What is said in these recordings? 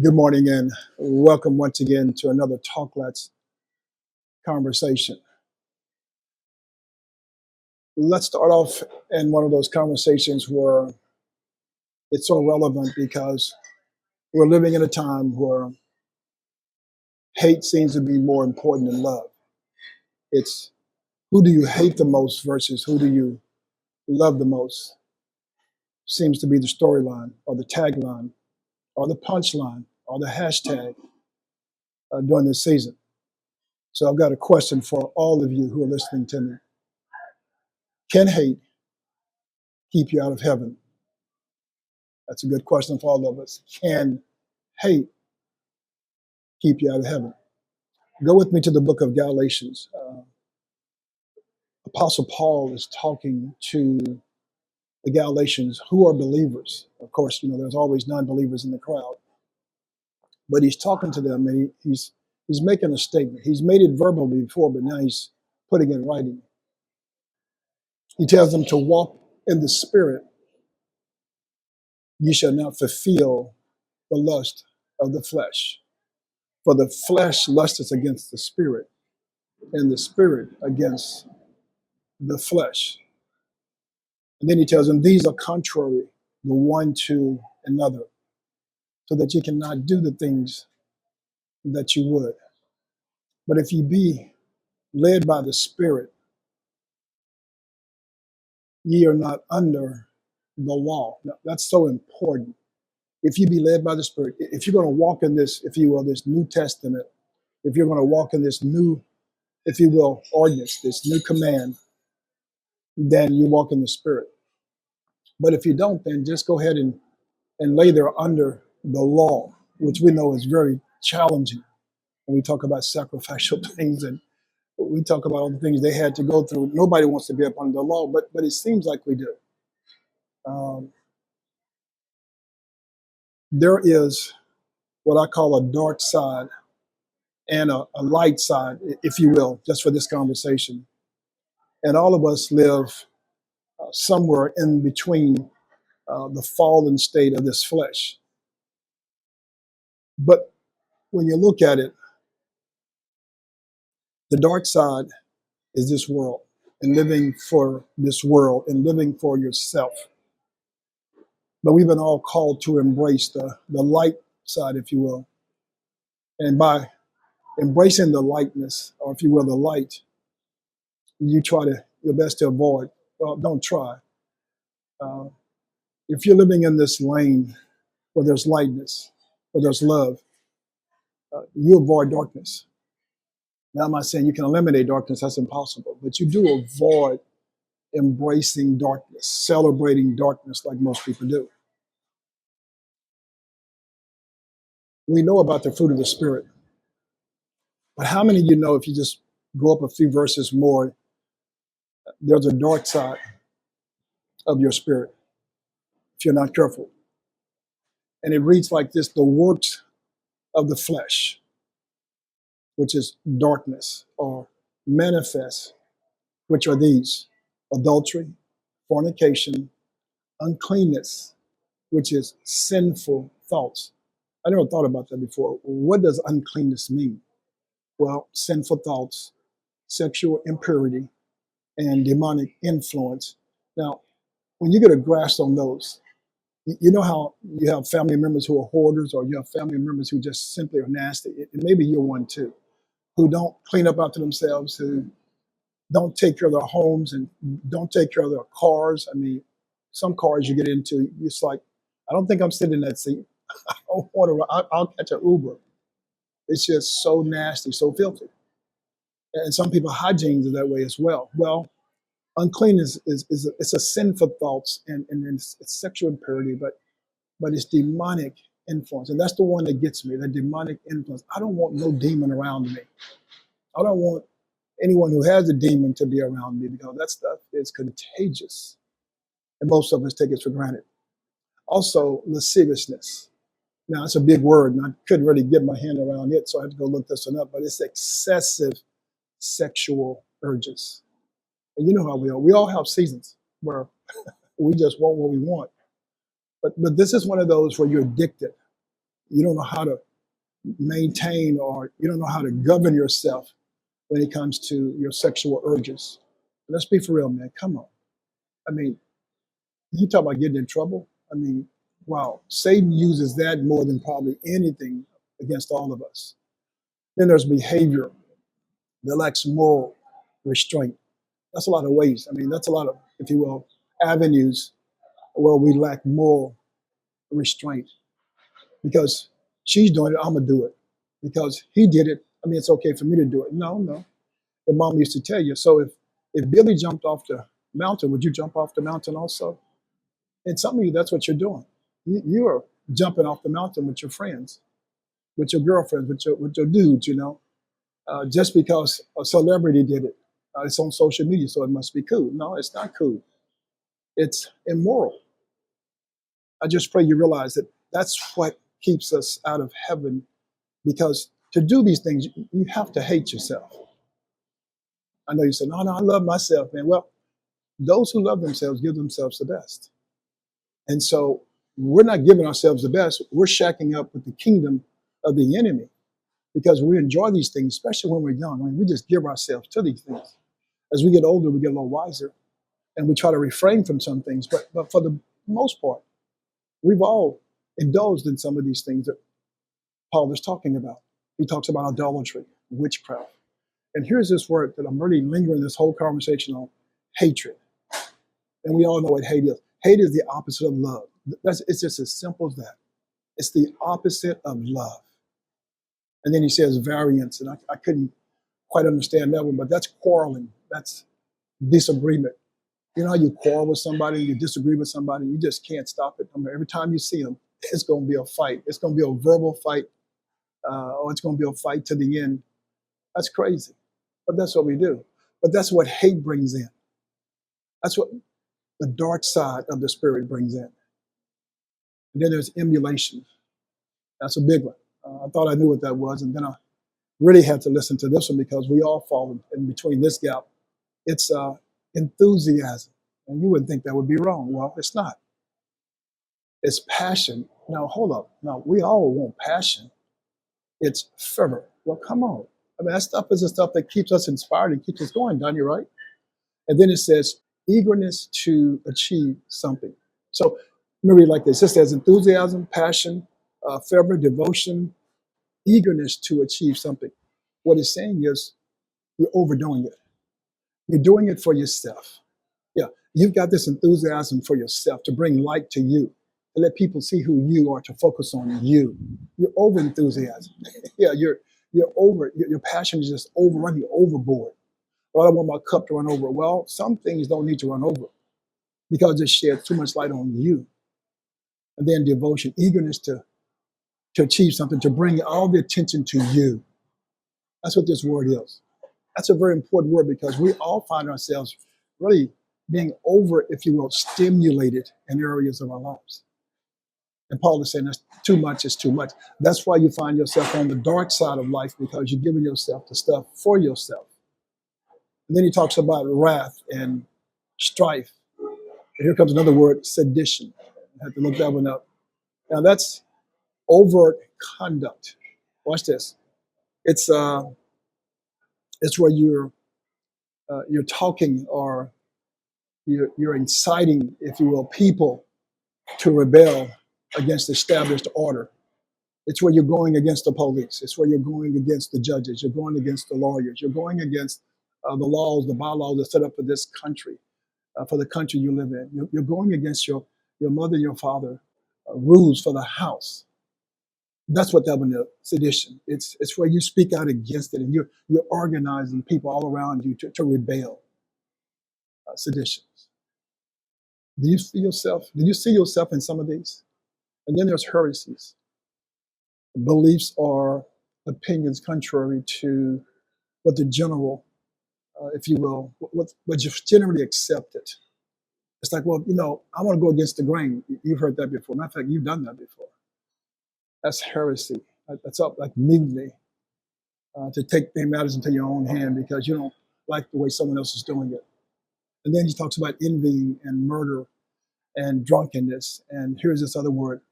Good morning and welcome once again to another Talk Let's conversation. Let's start off in one of those conversations where it's so relevant because we're living in a time where hate seems to be more important than love. It's who do you hate the most versus who do you love the most seems to be the storyline or the tagline or the punchline or the hashtag during this season. So I've got a question for all of you who are listening to me. Can hate keep you out of heaven? That's a good question for all of us. Can hate keep you out of heaven? Go with me to the book of Galatians. Apostle Paul is talking to the Galatians who are believers. Of course, there's always non-believers in the crowd, but he's talking to them and he's making a statement. He's made it verbally before, but now he's putting it in writing. He tells them to walk in the spirit. You shall not fulfill the lust of the flesh. For the flesh lusteth against the spirit, and the spirit against the flesh. And then he tells them these are contrary the one to another, so that you cannot do the things that you would. But if you be led by the Spirit, ye are not under the law. Now, that's so important. If you be led by the Spirit, if you're going to walk in this, if you will, this New Testament, if you're going to walk in this new, if you will, ordinance, this new command, then you walk in the Spirit. But if you don't, then just go ahead and lay there under the law, which we know is very challenging. When we talk about sacrificial things and we talk about all the things they had to go through, nobody wants to be up under the law, but it seems like we do. There is what I call a dark side and a light side, if you will, just for this conversation. And all of us live somewhere in between the fallen state of this flesh. But when you look at it, the dark side is this world and living for this world and living for yourself. But we've been all called to embrace the light side, if you will. And by embracing the lightness, or if you will, the light, you try your best to avoid, well, don't try. If you're living in this lane where there's lightness, where there's love, you avoid darkness. Now, I'm not saying you can eliminate darkness, that's impossible, but you do avoid embracing darkness, celebrating darkness like most people do. We know about the fruit of the Spirit, but how many of you know if you just go up a few verses more, there's a dark side of your spirit if you're not careful? And it reads like this: the works of the flesh, which is darkness, or manifest, which are these: adultery, fornication, uncleanness, which is sinful thoughts. I never thought about that before. What does uncleanness mean? Well, sinful thoughts, sexual impurity, and demonic influence. Now, when you get a grasp on those, you know how you have family members who are hoarders, or you have family members who just simply are nasty. And maybe you're one too, who don't clean up after themselves, who don't take care of their homes and don't take care of their cars. I mean, some cars you get into, it's like, I don't think I'm sitting in that seat. I don't want to. I'll catch an Uber. It's just so nasty, so filthy. And some people hygienes are that way as well. Well, uncleanness it's a sinful thoughts and it's sexual impurity, but it's demonic influence, and that's the one that gets me. The demonic influence. I don't want no demon around me. I don't want anyone who has a demon to be around me, because that stuff is contagious, and most of us take it for granted. Also, lasciviousness. Now, it's a big word, and I couldn't really get my hand around it, so I had to go look this one up. But it's excessive sexual urges. And you know how we are. We all have seasons where we just want what we want. But this is one of those where you're addicted. You don't know how to maintain, or you don't know how to govern yourself when it comes to your sexual urges. Let's be for real, man. Come on. I mean, you talk about getting in trouble. I mean, wow, Satan uses that more than probably anything against all of us. Then there's behavior that lacks moral restraint. That's a lot of ways. I mean, that's a lot of, if you will, avenues where we lack moral restraint. Because she's doing it, I'm gonna do it. Because he did it, I mean, it's okay for me to do it. No, no. The mom used to tell you. So if Billy jumped off the mountain, would you jump off the mountain also? And some of you, that's what you're doing. You're jumping off the mountain with your friends, with your girlfriends, with your dudes, just because a celebrity did it. It's on social media, so it must be cool. No, it's not cool. It's immoral. I just pray you realize that that's what keeps us out of heaven, because to do these things, you have to hate yourself. I know you say, no, I love myself, man. Well, those who love themselves give themselves the best. And so we're not giving ourselves the best. We're shacking up with the kingdom of the enemy because we enjoy these things, especially when we're young. I mean, we just give ourselves to these things. As we get older, we get a little wiser and we try to refrain from some things. But for the most part, we've all indulged in some of these things that Paul is talking about. He talks about idolatry, witchcraft. And here's this word that I'm really lingering this whole conversation on: hatred. And we all know what hate is. Hate is the opposite of love. It's just as simple as that. It's the opposite of love. And then he says variance, and I couldn't quite understand that one, but that's quarreling. That's disagreement. You know how you quarrel with somebody, you disagree with somebody, you just can't stop it. I mean, every time you see them, it's going to be a fight. It's going to be a verbal fight, or it's going to be a fight to the end. That's crazy. But that's what we do. But that's what hate brings in. That's what the dark side of the spirit brings in. And then there's emulation. That's a big one. I thought I knew what that was, and then I really had to listen to this one because we all fall in between this gap. It's enthusiasm. And you wouldn't think that would be wrong. Well, it's not. It's passion. Now, hold up. Now, we all want passion. It's fervor. Well, come on. I mean, that stuff is the stuff that keeps us inspired and keeps us going, Donnie, right? And then it says eagerness to achieve something. So let me read like this. It says enthusiasm, passion, fervor, devotion, eagerness to achieve something. What it's saying is you're overdoing it. You're doing it for yourself. Yeah, you've got this enthusiasm for yourself to bring light to you, to let people see who you are, to focus on you. You're over enthusiasm. Yeah, you're over. Your passion is just overrunning, overboard. Well, I want my cup to run over. Well, some things don't need to run over because it sheds too much light on you. And then devotion, eagerness to achieve something, to bring all the attention to you. That's what this word is. That's a very important word because we all find ourselves really being over, if you will, stimulated in areas of our lives. And Paul is saying that's too much is too much. That's why you find yourself on the dark side of life, because you're giving yourself the stuff for yourself. And then he talks about wrath and strife. And here comes another word, sedition. I had to look that one up. Now that's overt conduct. Watch this. It's where you're talking, or you're inciting, if you will, people to rebel against established order. It's where you're going against the police. It's where you're going against the judges. You're going against the lawyers. You're going against the laws, the bylaws that set up for this country, for the country you live in. You're going against your mother, your father, rules for the house. That's what that one is, sedition. It's where you speak out against it, and you're organizing people all around you to rebel. Seditions. Do you see yourself? Do you see yourself in some of these? And then there's heresies. Beliefs or opinions contrary to what the general, if you will, what you generally accepted. It's like, well, I want to go against the grain. You've heard that before. Matter of fact, you've done that before. That's heresy. That's up like mutiny, to take their matters into your own hand because you don't like the way someone else is doing it. And then he talks about envying and murder and drunkenness. And here's this other word,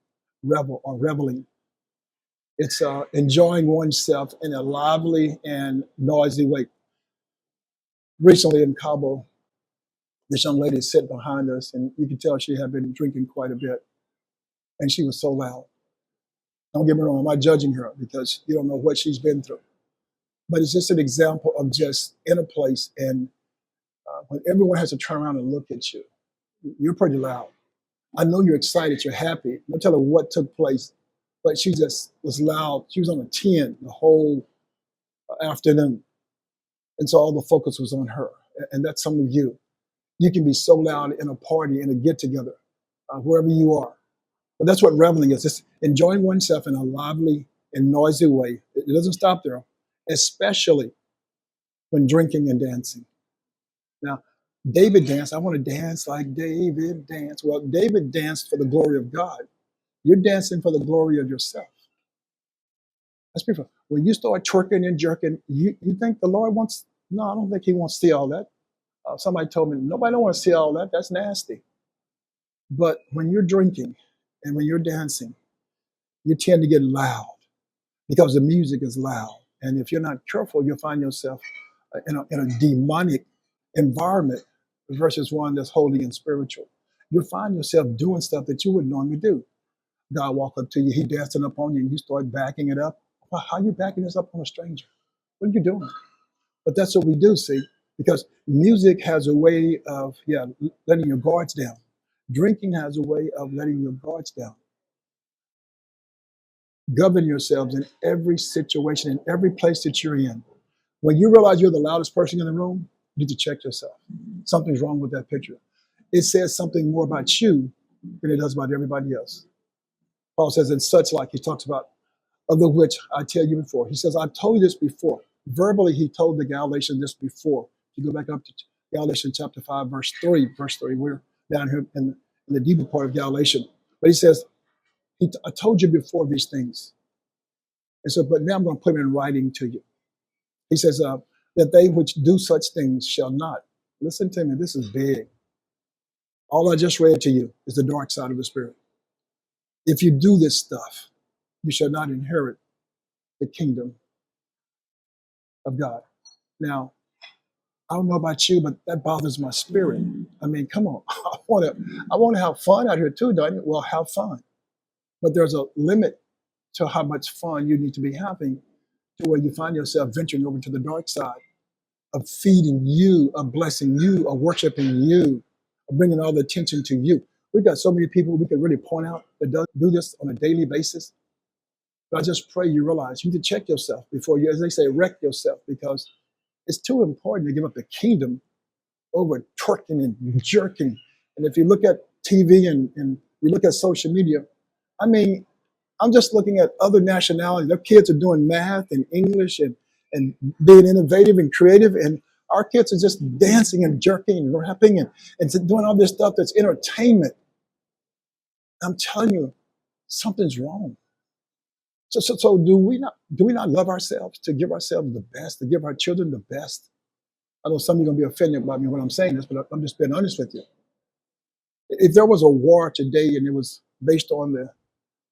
revel or reveling. It's enjoying oneself in a lively and noisy way. Recently in Cabo, this young lady sat behind us, and you could tell she had been drinking quite a bit, and she was so loud. Don't get me wrong, I'm not judging her because you don't know what she's been through. But it's just an example of just in a place, and when everyone has to turn around and look at you, you're pretty loud. I know you're excited, you're happy. Don't tell her what took place, but she just was loud. She was on a 10 the whole afternoon. And so all the focus was on her. And that's some of you. You can be so loud in a party, in a get together, wherever you are. But that's what reveling is. It's enjoying oneself in a lively and noisy way. It doesn't stop there, especially when drinking and dancing. Now, David danced. I want to dance like David danced. Well, David danced for the glory of God. You're dancing for the glory of yourself. That's beautiful. When you start twerking and jerking, you think the Lord wants, no, I don't think he wants to see all that. Somebody told me, nobody don't want to see all that. That's nasty. But when you're drinking and when you're dancing, you tend to get loud because the music is loud. And if you're not careful, you'll find yourself in a demonic environment versus one that's holy and spiritual. You'll find yourself doing stuff that you wouldn't normally do. God walk up to you, he dancing up on you, and you start backing it up. Well, how are you backing this up on a stranger? What are you doing? But that's what we do, see, because music has a way of, letting your guards down. Drinking has a way of letting your guards down. Govern yourselves in every situation, in every place that you're in. When you realize you're the loudest person in the room, you need to check yourself. Something's wrong with that picture. It says something more about you than it does about everybody else. Paul says, in such like, he talks about, of the which I tell you before. He says, I've told you this before. Verbally, he told the Galatians this before. If you go back up to Galatians chapter 5, verse 3, we're down here in the deeper part of Galatians. But he says, I told you before these things. And so, but now I'm going to put them in writing to you. He says, that they which do such things shall not. Listen to me, this is big. All I just read to you is the dark side of the spirit. If you do this stuff, you shall not inherit the kingdom of God. Now, I don't know about you, but that bothers my spirit. I mean, come on. I want to have fun out here too, Donnie. Well, have fun. But there's a limit to how much fun you need to be having to where you find yourself venturing over to the dark side of feeding you, of blessing you, of worshiping you, of bringing all the attention to you. We've got so many people we could really point out that do this on a daily basis. But I just pray you realize you need to check yourself before you, as they say, wreck yourself, because it's too important to give up the kingdom over twerking and jerking. And if you look at TV and you look at social media, I mean, I'm just looking at other nationalities. Their kids are doing math and English and being innovative and creative. And our kids are just dancing and jerking and rapping and doing all this stuff that's entertainment. I'm telling you, something's wrong. So do we not love ourselves, to give ourselves the best, to give our children the best? I know some of you are going to be offended by me when I'm saying this, but I'm just being honest with you. If there was a war today and it was based on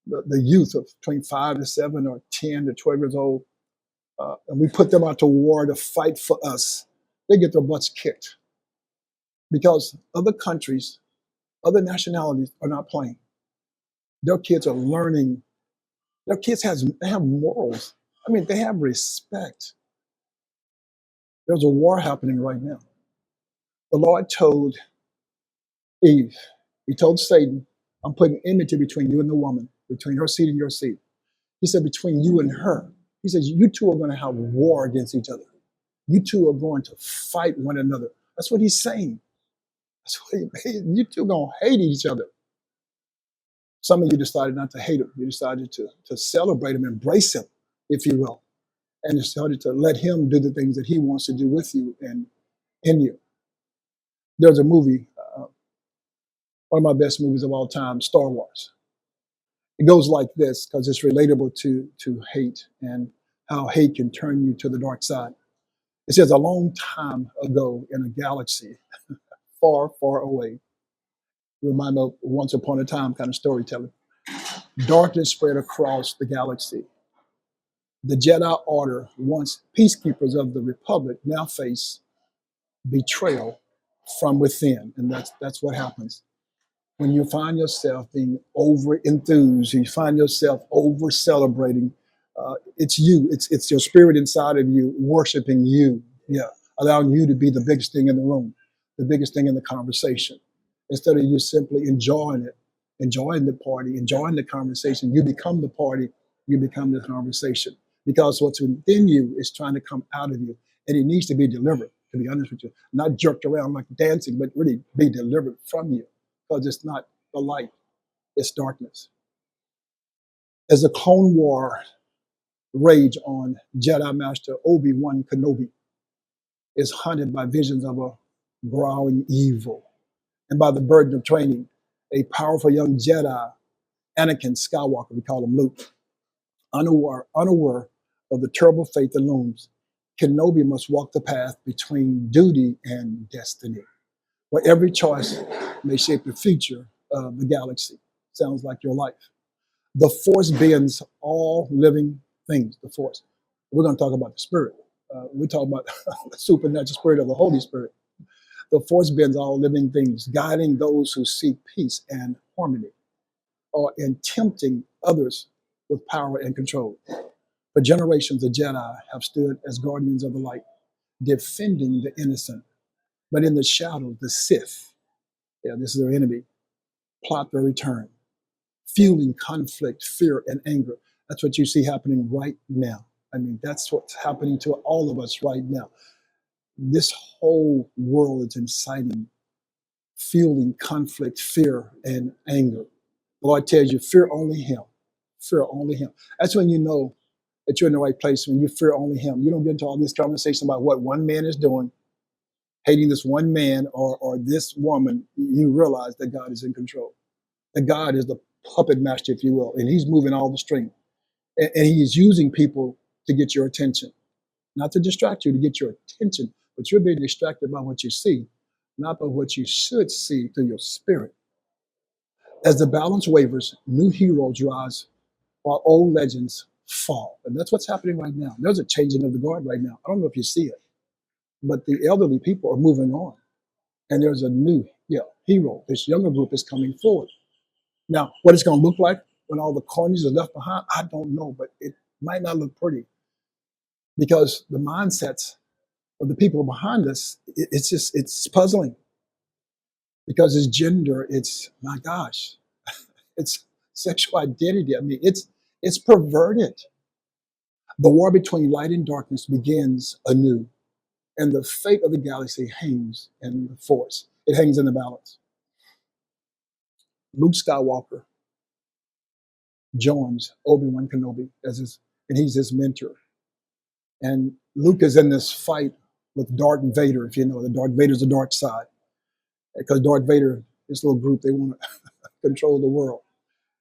the youth of between 5 to 7 or 10 to 12 years old, and we put them out to war to fight for us, they get their butts kicked because other countries, other nationalities are not playing. Their kids are learning. Their kids they have morals. I mean, they have respect. There's a war happening right now. The Lord told Eve, he told Satan, I'm putting enmity between you and the woman, between her seed and your seed. He said, between you and her. He says, you two are going to have war against each other. You two are going to fight one another. That's what he's saying. That's what you two are going to hate each other. Some of you decided not to hate him. You decided to celebrate him, embrace him, if you will, and decided to let him do the things that he wants to do with you and in you. There's a movie, one of my best movies of all time, Star Wars. It goes like this because it's relatable to hate and how hate can turn you to the dark side. It says, a long time ago in a galaxy far, far away, remind me of once upon a time kind of storytelling, darkness spread across the galaxy. The Jedi Order, once peacekeepers of the Republic, now face betrayal from within. And that's what happens when you find yourself being over enthused, you find yourself over celebrating. It's you, it's your spirit inside of you worshiping you. Yeah, allowing you to be the biggest thing in the room, the biggest thing in the conversation. Instead of you simply enjoying it, enjoying the party, enjoying the conversation, you become the party, you become the conversation. Because what's within you is trying to come out of you, and it needs to be delivered, to be honest with you. Not jerked around like dancing, but really be delivered from you, because it's not the light, it's darkness. As the Clone War rage on, Jedi Master Obi-Wan Kenobi is hunted by visions of a growing evil and by the burden of training a powerful young Jedi, Anakin Skywalker, we call him Luke, unaware of the terrible fate that looms. Kenobi must walk the path between duty and destiny, where every choice may shape the future of the galaxy. Sounds like your life. The Force bends all living things, the Force. We're going to talk about the Spirit. We talk about the supernatural Spirit of the Holy Spirit. The Force bends all living things, guiding those who seek peace and harmony, or in tempting others with power and control. For generations, the Jedi have stood as guardians of the light, defending the innocent. But in the shadows, the Sith, yeah, this is their enemy, plot their return, fueling conflict, fear, and anger. That's what you see happening right now. I mean, that's what's happening to all of us right now. This whole world is inciting, fueling conflict, fear, and anger. The Lord tells you, fear only Him. Fear only Him. That's when you know that you're in the right place, when you fear only Him. You don't get into all this conversation about what one man is doing, hating this one man or this woman. You realize that God is in control. That God is the puppet master, if you will, and He's moving all the strings. And He is using people to get your attention, not to distract you, to get your attention, but you're being distracted by what you see, not by what you should see through your spirit. As the balance wavers, new heroes rise while old legends fall. And that's what's happening right now. There's a changing of the guard right now. I don't know if you see it, but the elderly people are moving on. And there's a new hero. This younger group is coming forward. Now, what it's going to look like when all the cornies are left behind, I don't know, but it might not look pretty because the mindsets of the people behind us, it's puzzling because it's gender, it's, my gosh, it's sexual identity. I mean, it's perverted. The war between light and darkness begins anew, and the fate of the galaxy hangs in the force. It hangs in the balance. Luke Skywalker joins Obi-Wan Kenobi and he's his mentor. And Luke is in this fight with Darth Vader, if you know, the Darth Vader's the dark side. Because Darth Vader, this little group, they want to control the world.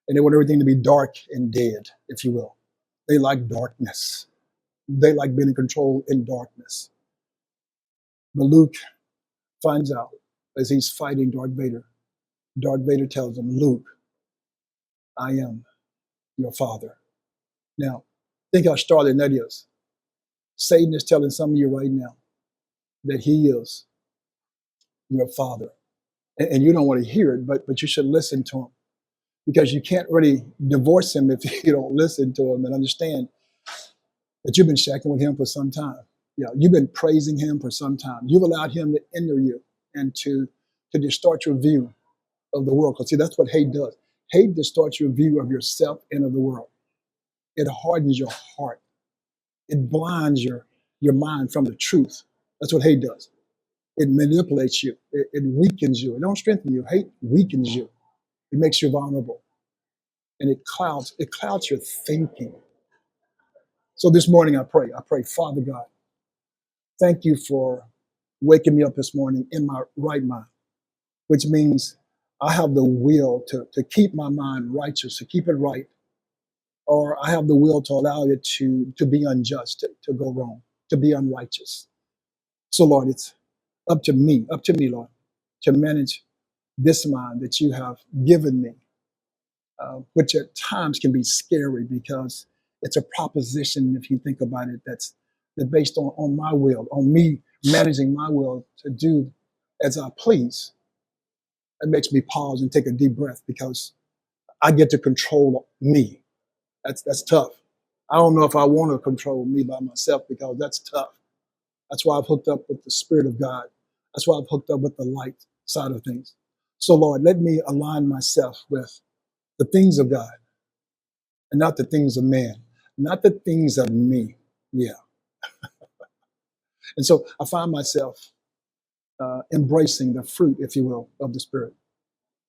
And they want everything to be dark and dead, if you will. They like darkness. They like being in control in darkness. But Luke finds out as he's fighting Darth Vader tells him, Luke, I am your father. Now, think how startling that is. Satan is telling some of you right now that he is your father. And you don't want to hear it, but you should listen to him because you can't really divorce him if you don't listen to him and understand that you've been shacking with him for some time. Yeah, you've been praising him for some time. You've allowed him to enter you and to distort your view of the world. Because see, that's what hate does. Hate distorts your view of yourself and of the world. It hardens your heart. It blinds your mind from the truth. That's what hate does. It manipulates you. It weakens you. It don't strengthen you. Hate weakens you. It makes you vulnerable. And it clouds your thinking. So this morning I pray, Father God, thank you for waking me up this morning in my right mind, which means I have the will to keep my mind righteous, to keep it right, or I have the will to allow it to be unjust, to go wrong, to be unrighteous. So Lord, it's up to me, Lord, to manage this mind that you have given me, which at times can be scary because It's a proposition, if you think about it, that's based on my will, on me managing my will to do as I please. It makes me pause and take a deep breath because I get to control me. That's tough. I don't know if I want to control me by myself because that's tough. That's why I've hooked up with the Spirit of God. That's why I've hooked up with the light side of things. So Lord, let me align myself with the things of God and not the things of man, not the things of me. Yeah. And so I find myself embracing the fruit, if you will, of the Spirit.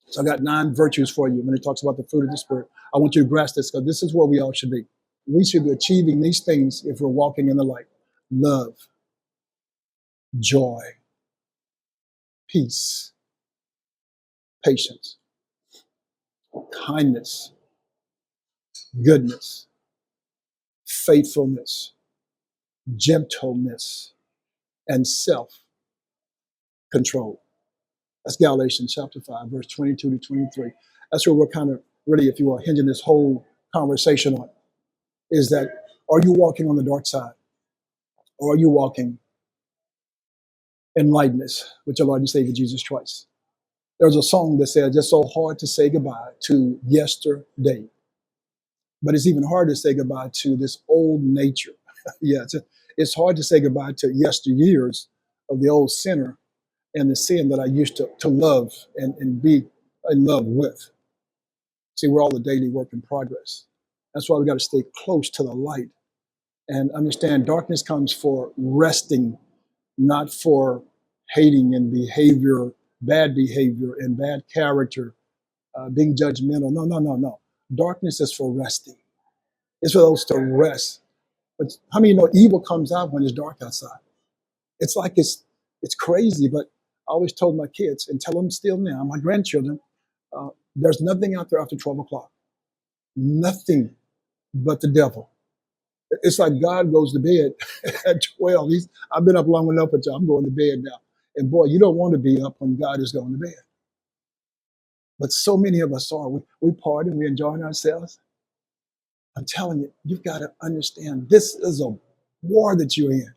So I got 9 virtues for you when it talks about the fruit of the Spirit. I want you to grasp this because this is where we all should be. We should be achieving these things if we're walking in the light. Love, joy, peace, patience, kindness, goodness, faithfulness, gentleness, and self-control. That's Galatians chapter 5, verse 22 to 23. That's where we're kind of really, if you will, hinging this whole conversation on, is that are you walking on the dark side? Or are you walking in lightness with your Lord and Savior Jesus Christ? There's a song that says it's so hard to say goodbye to yesterday, but it's even harder to say goodbye to this old nature. Yeah, it's hard to say goodbye to yesteryears of the old sinner and the sin that I used to love and be in love with. See, we're all a daily work in progress. That's why we got to stay close to the light and understand darkness comes for resting, not for hating and bad behavior and bad character, being judgmental. No, no, no, no. Darkness is for resting. It's for those to rest. But how many know evil comes out when it's dark outside? It's like it's crazy, but I always told my kids and tell them still now, my grandchildren, there's nothing out there after 12 o'clock. Nothing but the devil. It's like God goes to bed at 12. I've been up long enough, but I'm going to bed now. And boy, you don't want to be up when God is going to bed. But so many of us are. We party, we enjoying ourselves. I'm telling you, you've got to understand this is a war that you're in.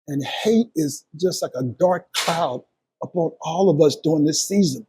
And hate is just like a dark cloud upon all of us during this season.